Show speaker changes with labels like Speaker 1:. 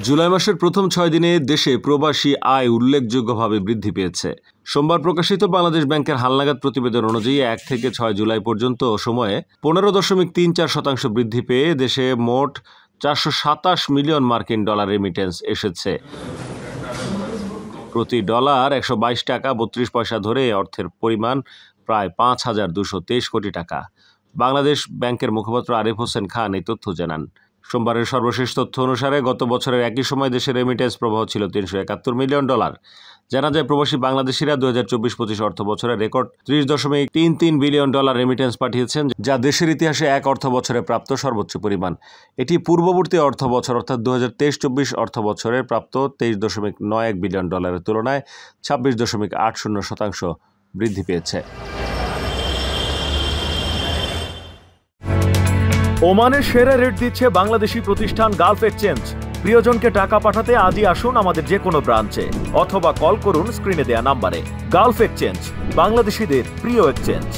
Speaker 1: জুলাই মাসের প্রথম ৬ দিনে দেশে প্রবাসী আয় উল্লেখযোগ্যভাবে বৃদ্ধি পেয়েছে। সোমবার প্রকাশিত বাংলাদেশ ব্যাংকের হালনাগাদ প্রতিবেদন অনুযায়ী ১ থেকে ৬ জুলাই পর্যন্ত সময়ে ১৫.৩৪% বৃদ্ধি পেয়ে দেশে মোট ৪২৭ মিলিয়ন মার্কিন ডলার রেমিটেন্স এসেছে। প্রতি ডলার ১২২ টাকা ৩২ পয়সা ধরে অর্থের পরিমাণ প্রায় ৫,২২৩ কোটি টাকা। বাংলাদেশ ব্যাংকের মুখপাত্র আরিফ হোসেন খান এই তথ্য জানান। সোমবারের সর্বশেষ তথ্য অনুসারে গত বছরের একই সময় দেশের রেমিটেন্স প্রবাহ ছিল ৩৭১ মিলিয়ন ডলার। জানা যায়, প্রবাসী বাংলাদেশিরা ২০২৪-২৫ অর্থ বছরে রেকর্ড ৩০.৩৩ বিলিয়ন ডলার রেমিটেন্স পাঠিয়েছেন, যা দেশের ইতিহাসে এক অর্থ বছরে প্রাপ্ত সর্বোচ্চ পরিমাণ। এটি পূর্ববর্তী অর্থ বছর অর্থাৎ ২০২৩-২৪ অর্থ বছরে প্রাপ্ত ২৩.৯১ বিলিয়ন ডলারের তুলনায় ২৬.৮০% বৃদ্ধি পেয়েছে।
Speaker 2: ওমানের সেরা রেট দিচ্ছে বাংলাদেশি প্রতিষ্ঠান গালফ এক্সচেঞ্জ। প্রিয়জনকে টাকা পাঠাতে আজই আসুন আমাদের যে কোনো ব্রাঞ্চে অথবা কল করুন স্ক্রিনে দেয়া নাম্বারে। গালফ এক্সচেঞ্জ, বাংলাদেশিদের প্রিয় এক্সচেঞ্জ।